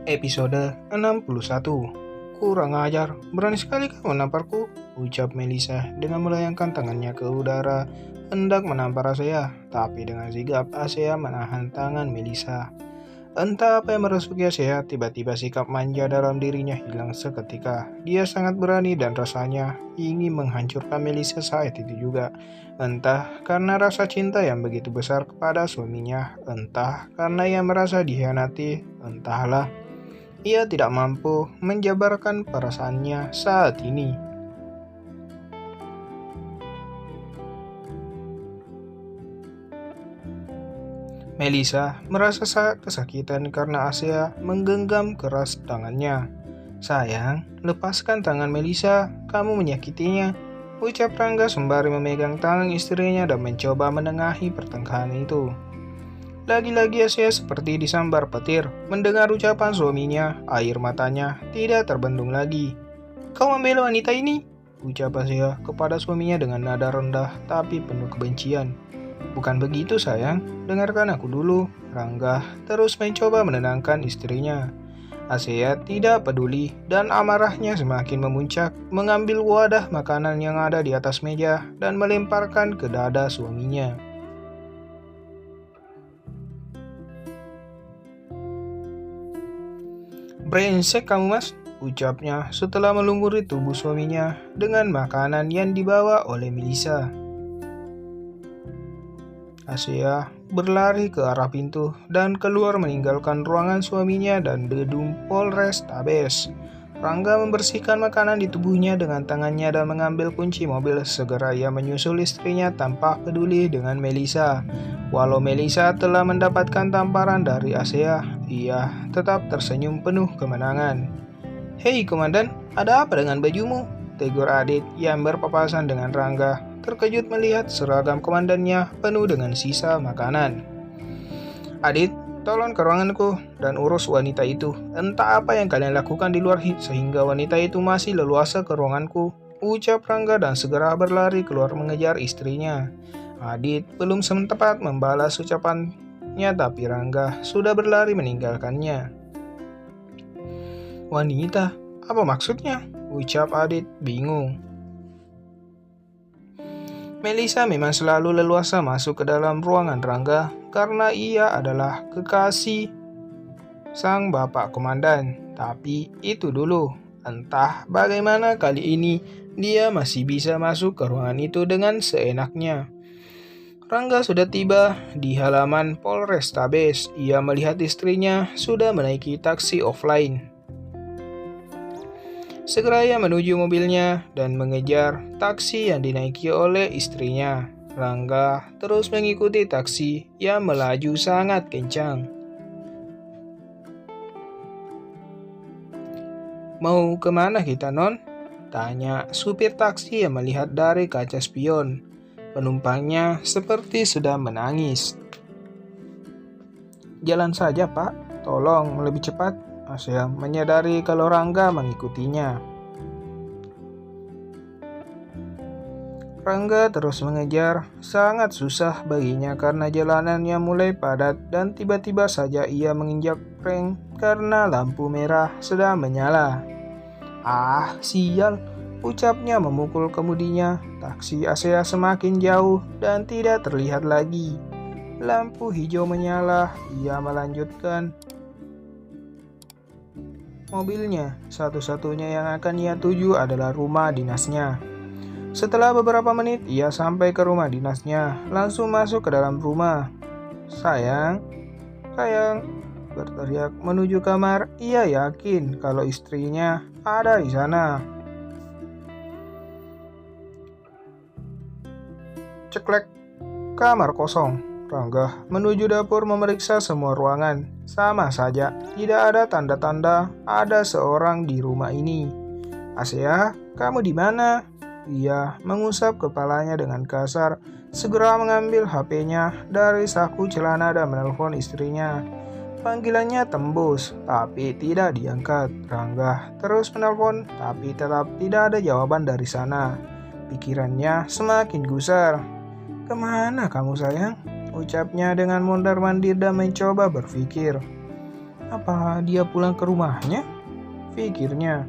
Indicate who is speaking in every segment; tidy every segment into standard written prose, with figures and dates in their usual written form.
Speaker 1: Episode 61. Kurang ajar, berani sekali kau menamparku, ucap Melisa dengan melayangkan tangannya ke udara hendak menampar Asea, tapi dengan sigap Asea menahan tangan Melisa. Entah apa yang merasuki Asea, tiba-tiba sikap manja dalam dirinya hilang seketika. Dia sangat berani dan rasanya ingin menghancurkan Melisa saat itu juga. Entah karena rasa cinta yang begitu besar kepada suaminya, entah karena ia merasa dikhianati, entahlah. Ia tidak mampu menjabarkan perasaannya saat ini. Melisa merasa sangat kesakitan karena Asea menggenggam keras tangannya. "Sayang, lepaskan tangan Melisa, kamu menyakitinya," ucap Rangga sembari memegang tangan istrinya dan mencoba menengahi pertengkaran itu. Lagi-lagi Asea seperti disambar petir. Mendengar ucapan suaminya, air matanya tidak terbendung lagi. "Kau membela wanita ini?" ucap Asea kepada suaminya dengan nada rendah tapi penuh kebencian. "Bukan begitu sayang, dengarkan aku dulu." Rangga terus mencoba menenangkan istrinya. Asea tidak peduli dan amarahnya semakin memuncak, mengambil wadah makanan yang ada di atas meja dan melemparkan ke dada suaminya. "Brengsek kamu mas," ucapnya setelah melumuri tubuh suaminya dengan makanan yang dibawa oleh Melisa. Asea berlari ke arah pintu dan keluar meninggalkan ruangan suaminya dan gedung Polrestabes. Rangga membersihkan makanan di tubuhnya dengan tangannya dan mengambil kunci mobil. Segera ia menyusul istrinya tanpa peduli dengan Melisa. Walau Melisa telah mendapatkan tamparan dari Asea, ia tetap tersenyum penuh kemenangan. "Hei komandan, ada apa dengan bajumu?" tegur Adit yang berpapasan dengan Rangga, terkejut melihat seragam komandannya penuh dengan sisa makanan. "Adit, tolong ke ruanganku dan urus wanita itu. Entah apa yang kalian lakukan di luar sehingga wanita itu masih leluasa ke ruanganku," ucap Rangga dan segera berlari keluar mengejar istrinya. Adit belum sempat membalas ucapannya tapi Rangga sudah berlari meninggalkannya. "Wanita, apa maksudnya?" ucap Adit bingung. Melisa memang selalu leluasa masuk ke dalam ruangan Rangga karena ia adalah kekasih sang bapak komandan. Tapi itu dulu, entah bagaimana kali ini dia masih bisa masuk ke ruangan itu dengan seenaknya. Rangga sudah tiba di halaman Polrestabes. Ia melihat istrinya sudah menaiki taksi offline. Segera ia menuju mobilnya dan mengejar taksi yang dinaiki oleh istrinya. Rangga terus mengikuti taksi yang melaju sangat kencang. "Mau kemana kita, Non?" tanya supir taksi yang melihat dari kaca spion. Penumpangnya seperti sedang menangis. "Jalan saja, Pak. Tolong lebih cepat." Asea menyadari kalau Rangga mengikutinya. Rangga terus mengejar. Sangat susah baginya karena jalanannya mulai padat dan tiba-tiba saja ia menginjak rem karena lampu merah sedang menyala. "Ah, sial," ucapnya memukul kemudinya. Taksi Asea semakin jauh dan tidak terlihat lagi. Lampu hijau menyala, ia melanjutkan mobilnya. Satu-satunya yang akan ia tuju adalah rumah dinasnya. Setelah beberapa menit, ia sampai ke rumah dinasnya, langsung masuk ke dalam rumah. Sayang," berteriak menuju kamar. Ia yakin kalau istrinya ada di sana. Ceklek, kamar kosong. Rangga menuju dapur memeriksa semua ruangan. Sama saja, tidak ada tanda-tanda ada seorang di rumah ini. "Asea, kamu di mana?" Ia mengusap kepalanya dengan kasar, segera mengambil HP-nya dari saku celana dan menelpon istrinya. Panggilannya tembus, tapi tidak diangkat. Rangga terus menelpon, tapi tetap tidak ada jawaban dari sana. Pikirannya semakin gusar. "Kemana kamu sayang?" ucapnya dengan mondar-mandir dan mencoba berpikir. Apa dia pulang ke rumahnya? Pikirnya.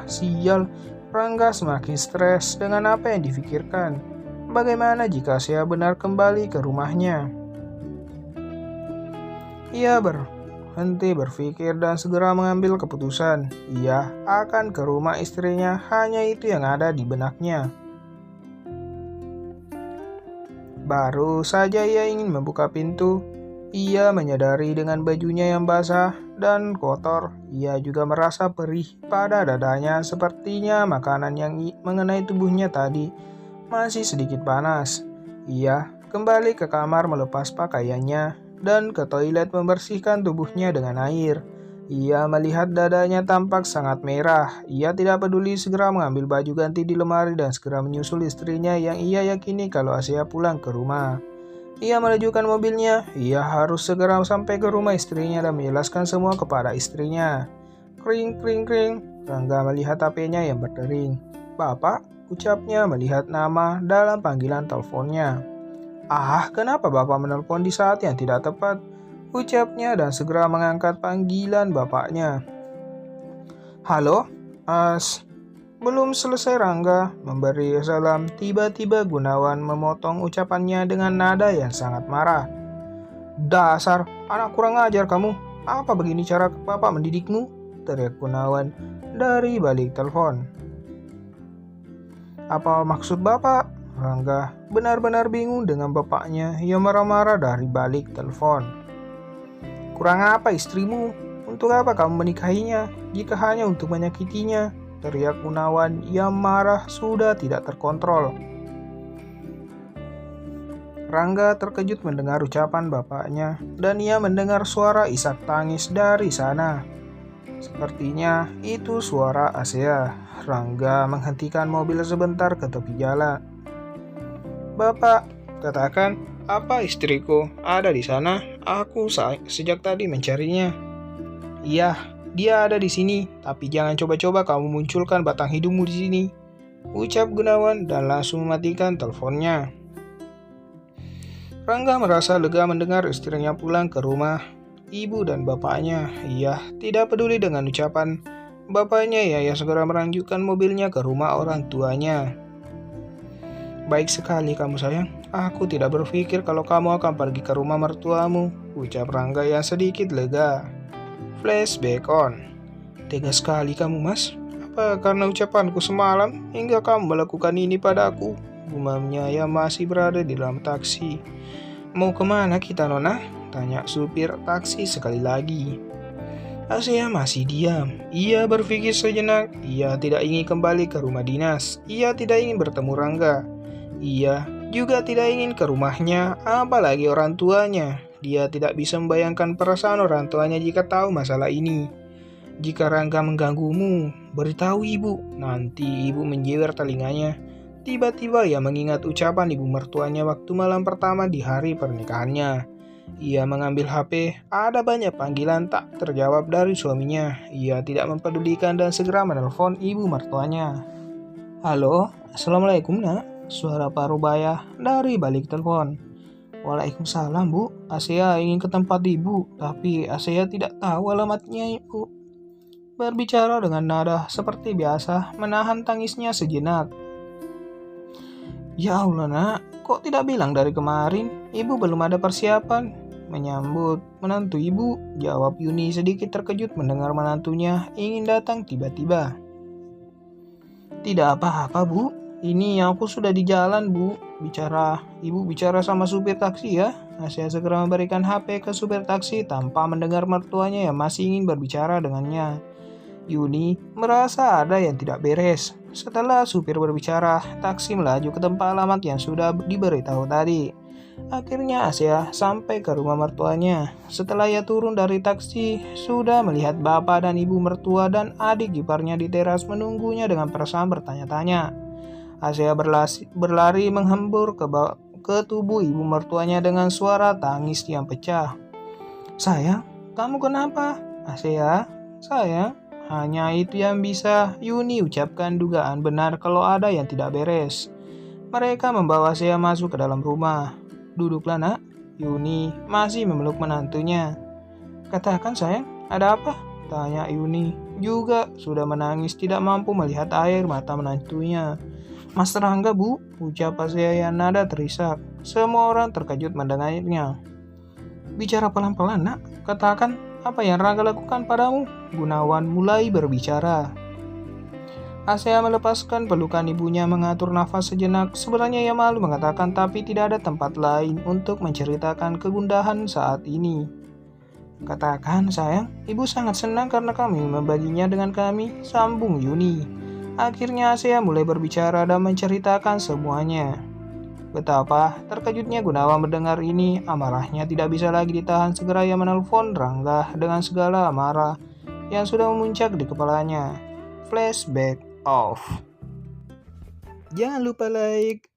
Speaker 1: Sial. Rangga semakin stres dengan apa yang difikirkan. Bagaimana jika saya benar kembali ke rumahnya? Ia berhenti berpikir dan segera mengambil keputusan. Ia akan ke rumah istrinya, hanya itu yang ada di benaknya. Baru saja ia ingin membuka pintu, ia menyadari dengan bajunya yang basah dan kotor, ia juga merasa perih pada dadanya. Sepertinya makanan yang mengenai tubuhnya tadi masih sedikit panas. Ia kembali ke kamar melepas pakaiannya dan ke toilet membersihkan tubuhnya dengan air. Ia melihat dadanya tampak sangat merah. Ia tidak peduli, segera mengambil baju ganti di lemari dan segera menyusul istrinya yang ia yakini kalau Asia pulang ke rumah. Ia melajukan mobilnya. Ia harus segera sampai ke rumah istrinya dan menjelaskan semua kepada istrinya. Kring, kring, kring. Rangga melihat HP-nya yang berdering. Bapak, ucapnya melihat nama dalam panggilan teleponnya. Kenapa Bapak menelpon di saat yang tidak tepat? Ucapnya dan segera mengangkat panggilan bapaknya. Halo, As. Belum selesai Rangga memberi salam, tiba-tiba Gunawan memotong ucapannya dengan nada yang sangat marah. Dasar anak kurang ajar kamu. Apa begini cara Bapak mendidikmu? Teriak Gunawan dari balik telepon. Apa maksud Bapak? Rangga benar-benar bingung dengan bapaknya yang marah-marah dari balik telepon. Kurang apa istrimu? Untuk apa kamu menikahinya jika hanya untuk menyakitinya? Teriak Gunawan yang marah sudah tidak terkontrol. Rangga terkejut mendengar ucapan bapaknya dan ia mendengar suara isak tangis dari sana. Sepertinya itu suara Asia. Rangga menghentikan mobil sebentar ke tepi jalan. Bapak, katakan, apa istriku ada di sana? Aku sejak tadi mencarinya. Iya, dia ada di sini, tapi jangan coba-coba kamu munculkan batang hidungmu di sini. Ucap Gunawan dan langsung mematikan teleponnya. Rangga merasa lega mendengar istrinya pulang ke rumah ibu dan bapaknya. Ia tidak peduli dengan ucapan bapaknya. Ia segera melanjutkan mobilnya ke rumah orang tuanya. Baik sekali kamu sayang. Aku tidak berpikir kalau kamu akan pergi ke rumah mertuamu, ucap Rangga yang sedikit lega. Flashback on. Tega sekali kamu mas. Apa karena ucapanku semalam hingga kamu melakukan ini padaku? Gumamnya yang masih berada di dalam taksi. Mau kemana kita Nona? Tanya supir taksi sekali lagi. Asia masih diam. Ia berpikir sejenak. Ia tidak ingin kembali ke rumah dinas. Ia tidak ingin bertemu Rangga. Ia juga tidak ingin ke rumahnya, apalagi orang tuanya. Dia tidak bisa membayangkan perasaan orang tuanya jika tahu masalah ini. Jika Rangga mengganggumu, beritahu ibu. Nanti ibu menjewer telinganya. Tiba-tiba ia mengingat ucapan ibu mertuanya waktu malam pertama di hari pernikahannya. Ia mengambil HP, ada banyak panggilan tak terjawab dari suaminya. Ia tidak mempedulikan dan segera menelpon ibu mertuanya. Halo, Assalamualaikum nak. Suara Parubaya dari balik telepon. Waalaikumsalam bu, Asia ingin ke tempat ibu, tapi Asia tidak tahu alamatnya ibu. Berbicara dengan nada seperti biasa, menahan tangisnya sejenak. Ya Allah nak, kok tidak bilang dari kemarin? Ibu belum ada persiapan. Menyambut menantu ibu, jawab Yuni sedikit terkejut mendengar menantunya ingin datang tiba-tiba. Tidak apa-apa bu, ini aku sudah di jalan bu. Ibu bicara sama supir taksi ya. Asia segera memberikan HP ke supir taksi tanpa mendengar mertuanya yang masih ingin berbicara dengannya. Yuni merasa ada yang tidak beres. Setelah supir berbicara, taksi melaju ke tempat alamat yang sudah diberitahu tadi. Akhirnya Asia sampai ke rumah mertuanya. Setelah ia turun dari taksi, sudah melihat bapak dan ibu mertua dan adik iparnya di teras menunggunya dengan perasaan bertanya-tanya. Asia berlari menghembur ke tubuh ibu mertuanya dengan suara tangis yang pecah. Sayang, kamu kenapa? Asia, sayang. Hanya itu yang bisa Yuni ucapkan, dugaan benar kalau ada yang tidak beres. Mereka membawa Asia masuk ke dalam rumah. Duduklah nak. Yuni masih memeluk menantunya. Katakan sayang, Ada apa? Tanya Yuni. Juga sudah menangis tidak mampu melihat air mata menantunya. Mas Rangga, Bu, ucap Asia yang nada terisak. Semua orang terkejut mendengarnya. Bicara pelan-pelan, nak. Katakan apa yang Rangga lakukan padamu. Gunawan mulai berbicara. Asia melepaskan pelukan ibunya mengatur nafas sejenak. Sebenarnya ia malu mengatakan tapi tidak ada tempat lain untuk menceritakan kegundahan saat ini. Katakan sayang, ibu sangat senang karena kami membaginya dengan kami, sambung Yuni. Akhirnya Asia mulai berbicara dan menceritakan semuanya. Betapa terkejutnya Gunawan mendengar ini, amarahnya tidak bisa lagi ditahan. Segera ia menelpon Rangga dengan segala amarah yang sudah memuncak di kepalanya. Flashback off. Jangan lupa like,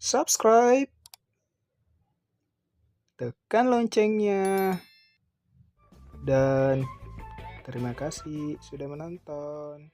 Speaker 1: subscribe, tekan loncengnya, dan terima kasih sudah menonton.